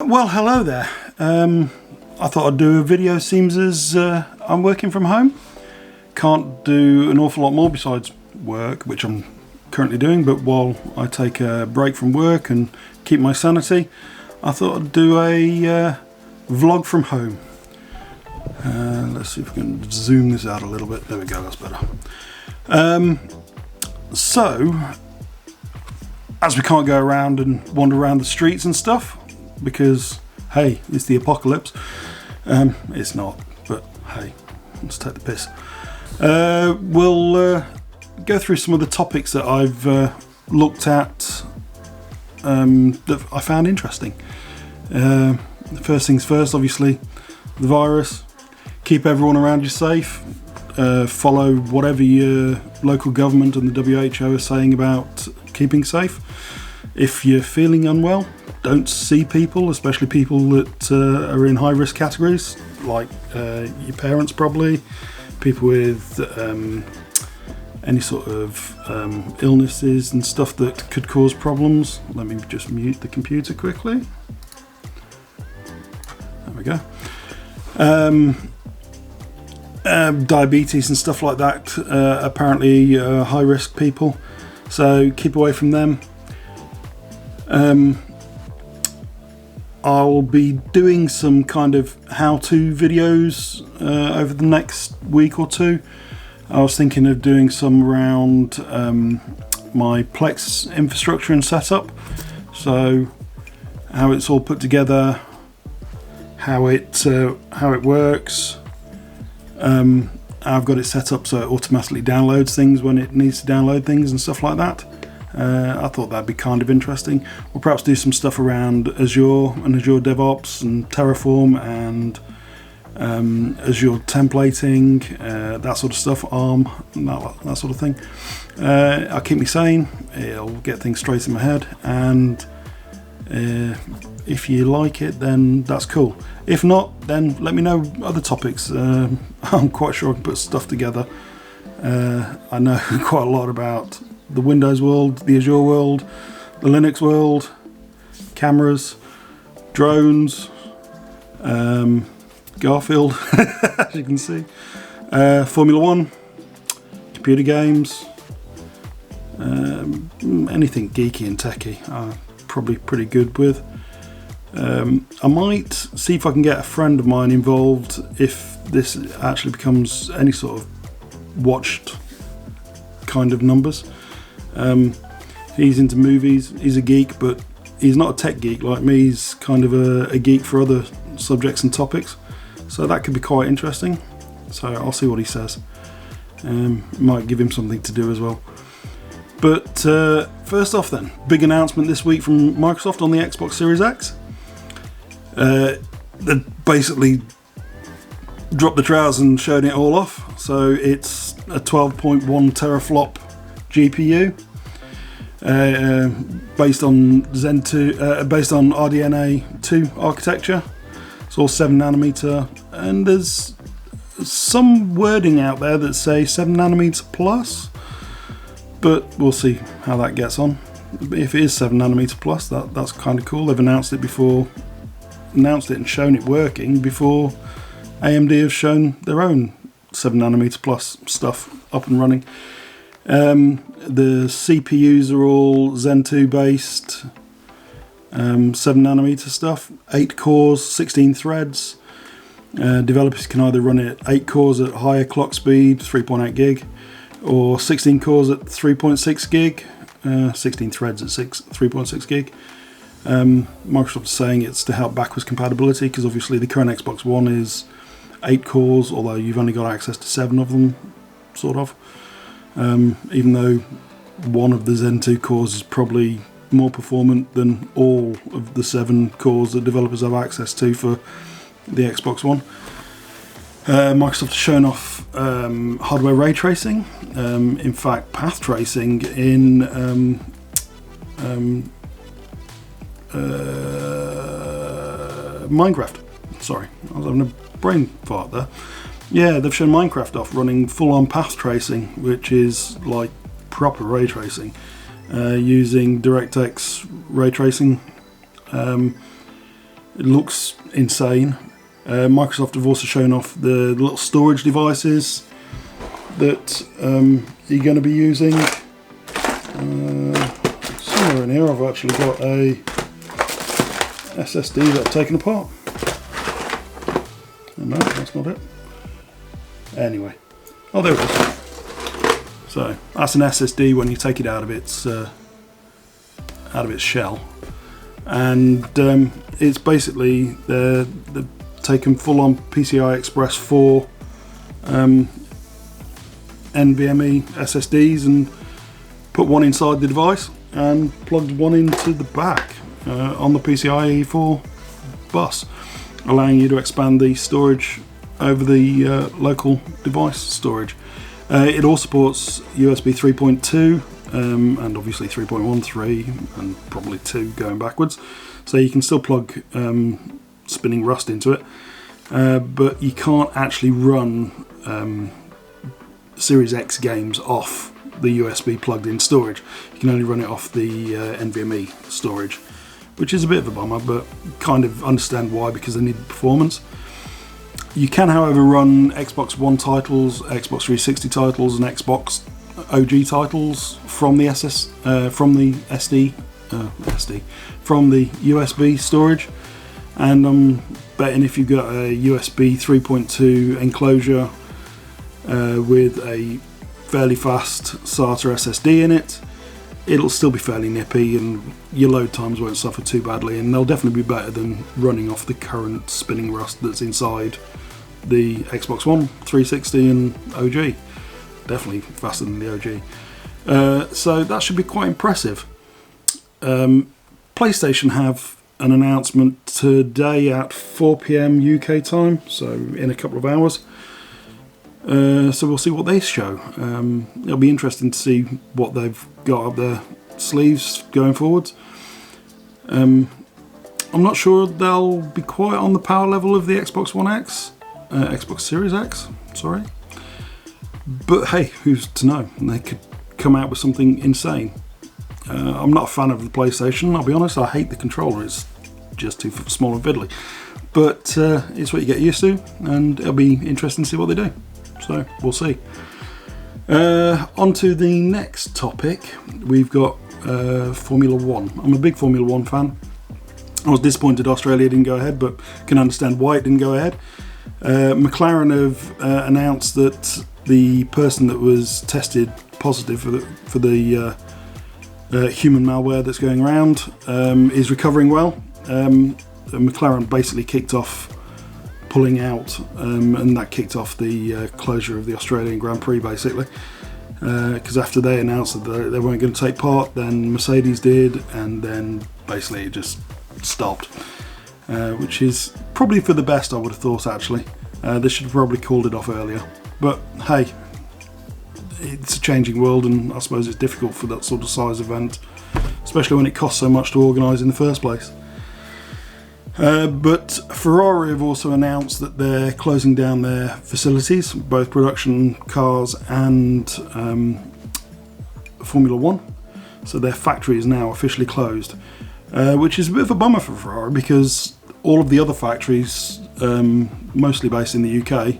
Well, hello there. I thought I'd do a video, seems as I'm working from home. Can't do an awful lot more besides work, which I'm currently doing, but while I take a break from work and keep my sanity, I thought I'd do a vlog from home. Let's see if we can zoom this out a little bit. There we go, that's better. So, as we can't go around and wander around the streets and stuff, because hey, it's the apocalypse. It's not, but hey, let's take the piss. We'll go through some of the topics that I've looked at that I found interesting. First things first, obviously, the virus. Keep everyone around you safe. Follow whatever your local government and the WHO are saying about keeping safe. If you're feeling unwell, don't see people, especially people that are in high risk categories, like your parents probably, people with any sort of illnesses and stuff that could cause problems. Let me just mute the computer quickly. There we go. Diabetes and stuff like that, apparently high risk people, so keep away from them. I'll be doing some kind of how-to videos over the next week or two. I was thinking of doing some around my Plex infrastructure and setup, so how it's all put together, how it works. I've got it set up so it automatically downloads things when it needs to download things and stuff like that. I thought that'd be kind of interesting. We'll perhaps do some stuff around Azure and Azure DevOps and Terraform and Azure templating, that sort of stuff, ARM, that sort of thing. I'll keep me sane, it'll get things straight in my head, and if you like it, then that's cool. If not, then let me know other topics. I'm quite sure I can put stuff together. I know quite a lot about the Windows world, the Azure world, the Linux world, cameras, drones, Garfield, as you can see, Formula 1, computer games, anything geeky and techie I'm probably pretty good with. I might see if I can get a friend of mine involved if this actually becomes any sort of watched kind of numbers. He's into movies, he's a geek, but he's not a tech geek like me. He's kind of a geek for other subjects and topics, so that could be quite interesting. So I'll see what he says. Might give him something to do as well. But first off then, big announcement this week from Microsoft on the Xbox Series X. They basically dropped the trousers and showed it all off. So it's a 12.1 teraflop GPU, based on Zen 2, based on RDNA 2 architecture. It's all 7nm, and there's some wording out there that say 7nm plus, but we'll see how that gets on. If it is 7nm plus, that's kind of cool. They've announced it and shown it working before AMD have shown their own 7nm plus stuff up and running. The CPUs are all Zen 2 based, 7nm stuff, 8 cores, 16 threads. Developers can either run it 8 cores at higher clock speed, 3.8 gig, or 16 cores at 3.6 gig, 16 threads at 3.6 gig. Microsoft is saying it's to help backwards compatibility, because obviously the current Xbox One is 8 cores, although you've only got access to 7 of them, sort of. Even though one of the Zen 2 cores is probably more performant than all of the 7 cores that developers have access to for the Xbox One. Microsoft has shown off hardware ray tracing, in fact path tracing in Minecraft. Sorry, I was having a brain fart there. Yeah, they've shown Minecraft off running full-on path tracing, which is like proper ray tracing, using DirectX ray tracing It looks insane. Microsoft have also shown off the little storage devices that you're going to be using. Somewhere in here I've actually got a SSD that I've taken apart. Oh, no, that's not it. Anyway, oh, there it is. So that's an SSD when you take it out of its shell, and it's basically they're taken full-on PCI Express 4 NVMe SSDs and put one inside the device and plugged one into the back on the PCIe 4 bus, allowing you to expand the storage over the local device storage. It all supports USB 3.2 and obviously 3.1, 3 and probably 2 going backwards, so you can still plug spinning Rust into it, but you can't actually run Series X games off the USB plugged in storage. You can only run it off the NVMe storage, which is a bit of a bummer, but kind of understand why, because they need performance. You can, however, run Xbox One titles, Xbox 360 titles, and Xbox OG titles from the USB storage. And I'm betting if you've got a USB 3.2 enclosure with a fairly fast SATA SSD in it, it'll still be fairly nippy and your load times won't suffer too badly, and they'll definitely be better than running off the current spinning Rust that's inside the Xbox One, 360 and OG. Definitely faster than the OG. So that should be quite impressive. PlayStation have an announcement today at 4 PM UK time, so in a couple of hours. So we'll see what they show. It'll be interesting to see what they've got up their sleeves going forwards. I'm not sure they'll be quite on the power level of the Xbox One X, Xbox Series X, sorry. But hey, who's to know? They could come out with something insane. I'm not a fan of the PlayStation, I'll be honest. I hate the controller, it's just too small and fiddly. But it's what you get used to, and it'll be interesting to see what they do. So we'll see. On to the next topic. We've got Formula One. I'm a big Formula One fan. I was disappointed Australia didn't go ahead, but can understand why it didn't go ahead. McLaren have announced that the person that was tested positive for the human malware that's going around is recovering well. McLaren basically kicked off pulling out, and that kicked off the closure of the Australian Grand Prix basically, because after they announced that they weren't going to take part, then Mercedes did, and then basically it just stopped, which is probably for the best, I would have thought actually. They should have probably called it off earlier, but hey, it's a changing world, and I suppose it's difficult for that sort of size event, especially when it costs so much to organise in the first place. But Ferrari have also announced that they're closing down their facilities, both production cars and Formula One. So their factory is now officially closed, which is a bit of a bummer for Ferrari, because all of the other factories, mostly based in the UK,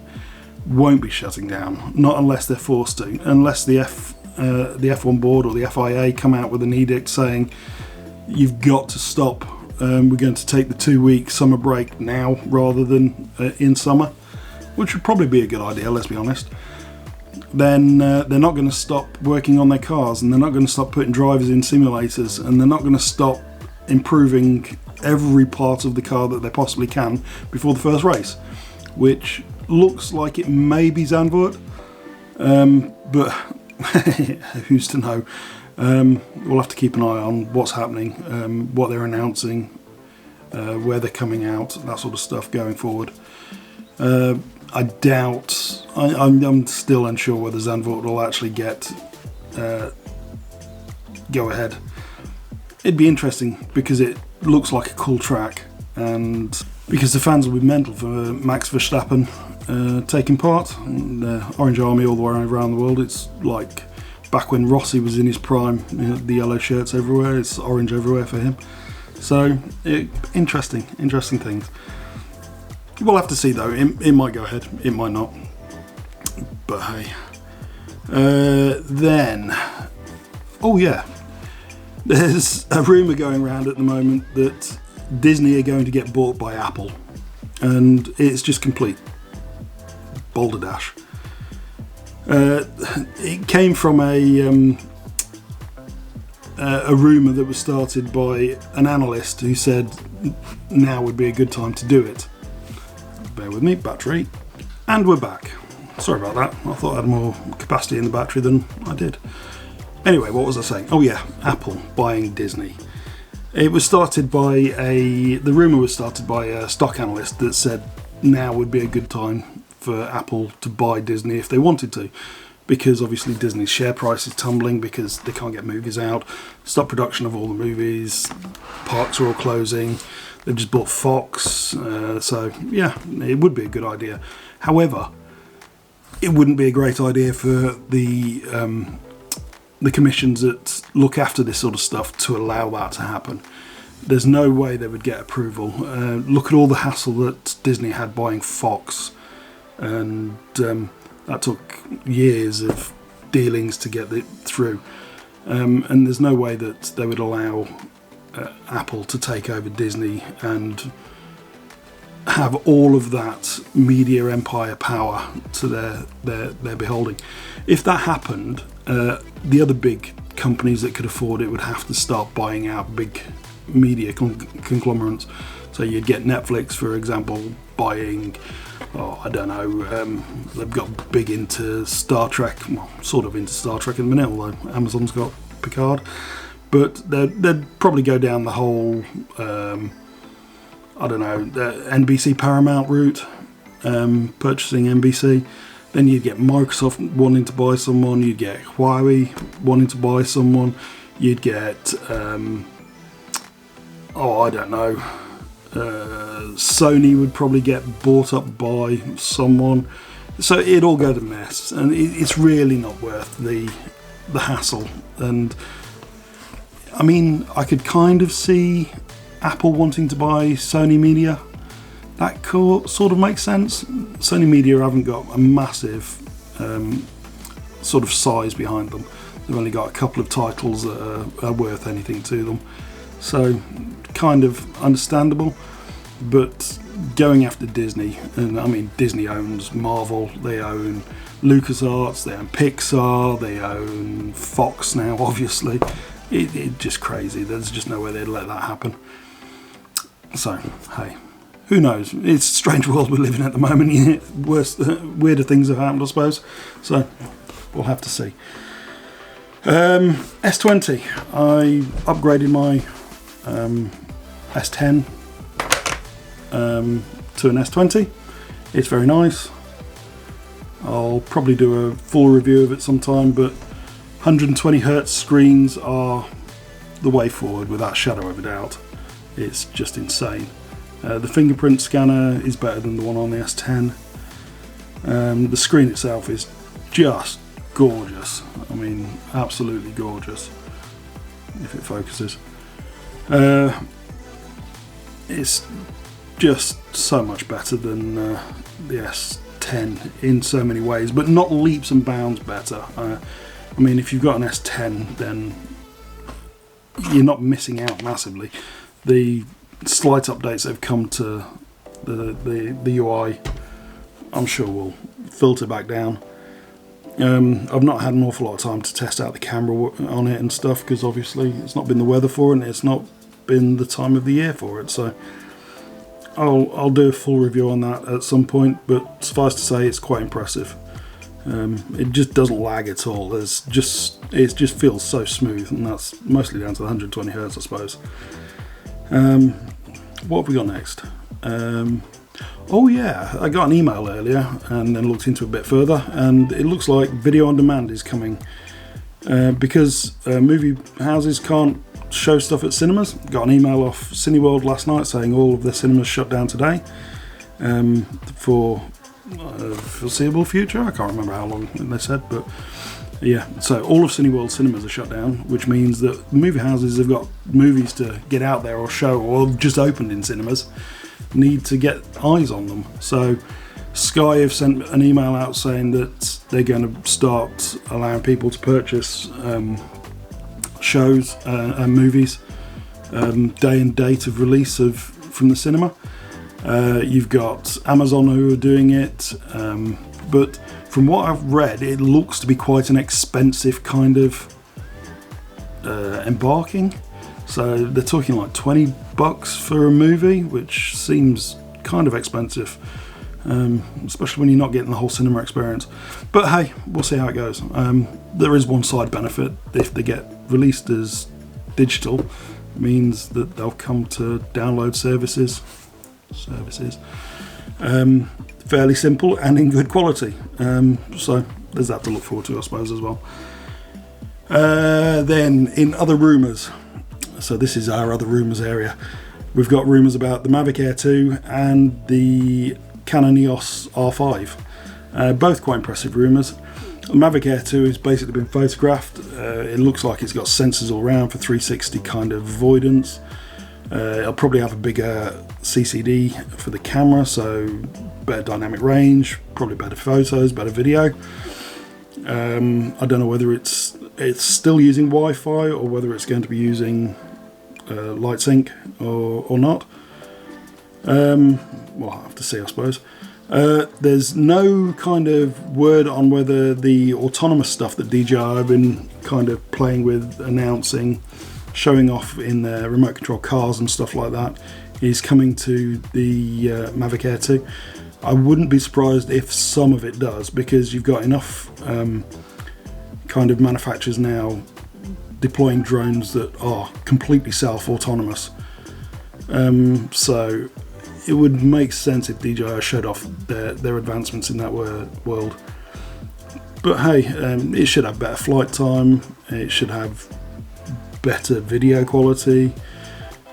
won't be shutting down, not unless they're forced to, unless the F1 board or the FIA come out with an edict saying you've got to stop. We're going to take the 2-week summer break now rather than in summer, which would probably be a good idea, let's be honest. Then they're not going to stop working on their cars, and they're not going to stop putting drivers in simulators, and they're not going to stop improving every part of the car that they possibly can before the first race, which looks like it may be Zandvoort, but who's to know. We'll have to keep an eye on what's happening, what they're announcing, where they're coming out, that sort of stuff going forward. I doubt, I'm still unsure whether Zandvoort will actually get go ahead. It'd be interesting because it looks like a cool track, and because the fans will be mental for Max Verstappen taking part. The Orange Army all the way around the world. It's like back when Rossi was in his prime, you know, the yellow shirts everywhere, it's orange everywhere for him. So interesting things. We'll have to see though. It might go ahead, it might not, but hey. Then, oh yeah, there's a rumour going around at the moment that Disney are going to get bought by Apple, and it's just complete balderdash. It came from a rumour that was started by an analyst who said now would be a good time to do it. Bear with me, battery, and we're back. Sorry about that, I thought I had more capacity in the battery than I did. Anyway, what was I saying? Oh yeah, Apple buying Disney. It was started by the rumour was started by a stock analyst that said now would be a good time for Apple to buy Disney if they wanted to, because obviously Disney's share price is tumbling because they can't get movies out, stop production of all the movies, parks are all closing, they've just bought Fox, so yeah, it would be a good idea. However, it wouldn't be a great idea for the commissions that look after this sort of stuff to allow that to happen. There's no way they would get approval. Look at all the hassle that Disney had buying Fox, and that took years of dealings to get it through. And there's no way that they would allow Apple to take over Disney and have all of that media empire power to their beholding. If that happened, the other big companies that could afford it would have to start buying out big media conglomerates. So you'd get Netflix, for example, buying, I don't know, they've got big into Star Trek, well, sort of into Star Trek in the minute, although Amazon's got Picard. But they'd probably go down the whole, I don't know, the NBC Paramount route, purchasing NBC. Then you'd get Microsoft wanting to buy someone, you'd get Huawei wanting to buy someone, you'd get, I don't know, Sony would probably get bought up by someone. So it'd all go to mess, and it's really not worth the hassle. And I mean, I could kind of see Apple wanting to buy Sony Media. That sort of makes sense. Sony Media haven't got a massive sort of size behind them. They've only got a couple of titles that are worth anything to them. So kind of understandable. But going after Disney, and I mean Disney owns Marvel, they own LucasArts, they own Pixar, they own Fox now obviously. It's just crazy. There's just no way they'd let that happen. So, hey, who knows? It's a strange world we're living in at the moment. Weirder things have happened, I suppose. So, we'll have to see. S20. I upgraded my S10 to an S20. It's very nice. I'll probably do a full review of it sometime, but 120Hz screens are the way forward without a shadow of a doubt. It's just insane. The fingerprint scanner is better than the one on the S10. The screen itself is just gorgeous. I mean, absolutely gorgeous. If it focuses. It's just so much better than the S10 in so many ways, but not leaps and bounds better. I mean, if you've got an S10, then you're not missing out massively. The slight updates that have come to the UI, I'm sure will filter back down. I've not had an awful lot of time to test out the camera on it and stuff, because obviously it's not been the weather for it and it's not been the time of the year for it. So I'll do a full review on that at some point, but suffice to say it's quite impressive. It just doesn't lag at all. It just feels so smooth, and that's mostly down to the 120Hz, I suppose. What have we got next? Oh yeah, I got an email earlier and then looked into it a bit further, and it looks like video on demand is coming because movie houses can't show stuff at cinemas. Got an email off Cineworld last night saying all of their cinemas shut down today for foreseeable future. I can't remember how long they said, but Yeah, so all of Cineworld cinemas are shut down, which means that movie houses have got movies to get out there or show, or just opened in cinemas, need to get eyes on them. So Sky have sent an email out saying that they're going to start allowing people to purchase shows and movies, day and date of release from the cinema. You've got Amazon who are doing it, but from what I've read, it looks to be quite an expensive kind of embarking. So they're talking like $20 for a movie, which seems kind of expensive, especially when you're not getting the whole cinema experience. But hey, we'll see how it goes. There is one side benefit: if they get released as digital, it means that they'll come to download services. Fairly simple and in good quality, so there's that to look forward to, I suppose, as well. Then in other rumours, so this is our other rumours area, we've got rumours about the Mavic Air 2 and the Canon Eos R5, both quite impressive rumours. The Mavic Air 2 has basically been photographed. It looks like it's got sensors all around for 360 kind of avoidance. It'll probably have a bigger CCD for the camera, so better dynamic range, probably better photos, better video. I don't know whether it's still using Wi-Fi or whether it's going to be using light sync or not. We'll have to see, I suppose. There's no kind of word on whether the autonomous stuff that DJI have been kind of playing with, announcing, showing off in their remote control cars and stuff like that, is coming to the Mavic Air 2. I wouldn't be surprised if some of it does, because you've got enough kind of manufacturers now deploying drones that are completely self-autonomous. So it would make sense if DJI showed off their advancements in that world. But hey, it should have better flight time, it should have better video quality,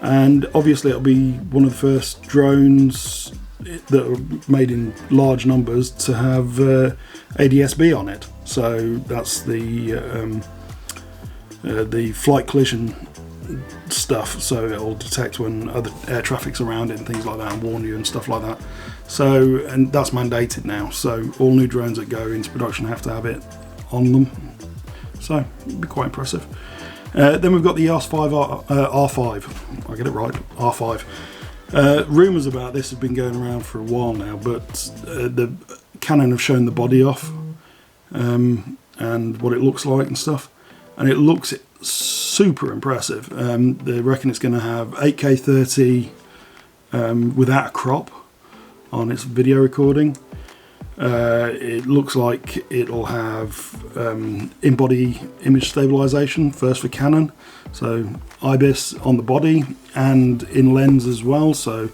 and obviously it'll be one of the first drones that are made in large numbers to have ADS-B on it. So that's the flight collision stuff, so it'll detect when other air traffic's around it and things like that, and warn you and stuff like that. So, and that's mandated now, so all new drones that go into production have to have it on them, so it'll be quite impressive. Then we've got the Eos R5, I get it right, R5. Rumours about this have been going around for a while now, but the Canon have shown the body off and what it looks like and stuff, and it looks super impressive. They reckon it's going to have 8K 30 without a crop on its video recording. It looks like it'll have in-body image stabilization, first for Canon, so IBIS on the body and in lens as well, so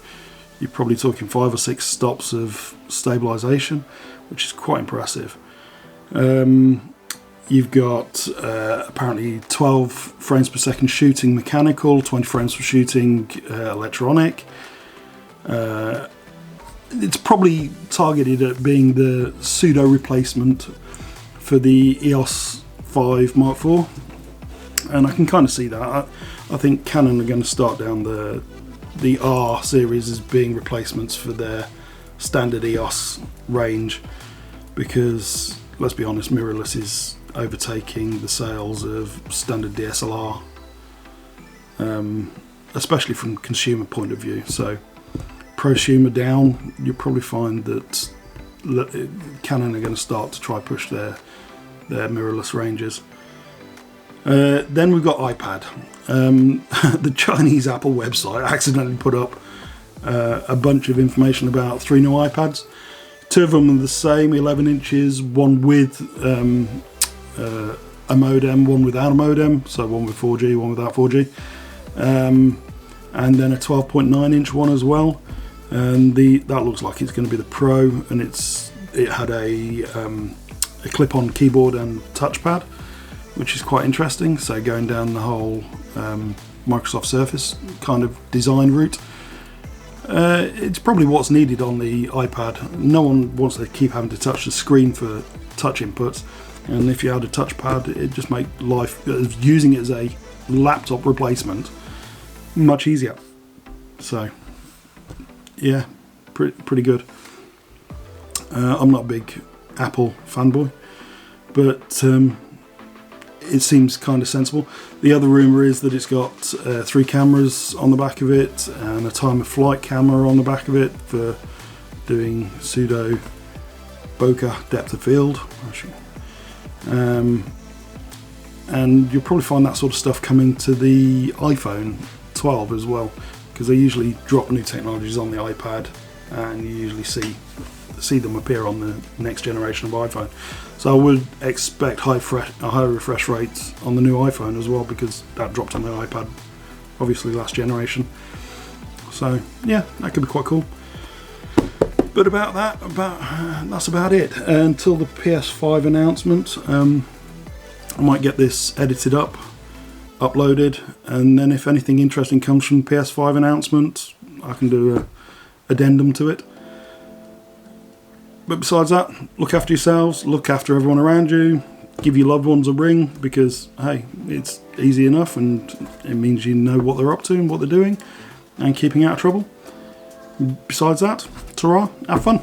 you're probably talking 5 or 6 stops of stabilization, which is quite impressive. You've got apparently 12 frames per second shooting mechanical, 20 frames for shooting electronic. It's probably targeted at being the pseudo replacement for the EOS 5 Mark IV, and I can kind of see that. I think Canon are going to start down the R series as being replacements for their standard EOS range, because let's be honest, mirrorless is overtaking the sales of standard DSLR, especially from consumer point of view. So prosumer down, you'll probably find that Canon are going to start to try push their mirrorless ranges. Then we've got iPad. The Chinese Apple website accidentally put up a bunch of information about 3 new iPads. 2 of them are the same, 11 inches, one with a modem, one without a modem, so one with 4G, one without 4G, and then a 12.9 inch one as well. And that looks like it's going to be the Pro, and it had a clip-on keyboard and touchpad, which is quite interesting. So going down the whole Microsoft Surface kind of design route. It's probably what's needed on the iPad. No one wants to keep having to touch the screen for touch inputs, and if you had a touchpad, it just make life using it as a laptop replacement much easier. So yeah, pretty good. I'm not a big Apple fanboy, but it seems kind of sensible. The other rumour is that it's got 3 cameras on the back of it and a time of flight camera on the back of it for doing pseudo bokeh depth of field. And you'll probably find that sort of stuff coming to the iPhone 12 as well, because they usually drop new technologies on the iPad, and you usually see them appear on the next generation of iPhone. So I would expect high refresh rates on the new iPhone as well, because that dropped on the iPad obviously last generation. So yeah, that could be quite cool. But that's about it until the PS5 announcement. I might get this edited up, uploaded, and then if anything interesting comes from the PS5 announcement, I can do an addendum to it. But besides that, look after yourselves, look after everyone around you, give your loved ones a ring, because hey, it's easy enough and it means you know what they're up to and what they're doing and keeping out of trouble. Besides that, ta-ra, have fun.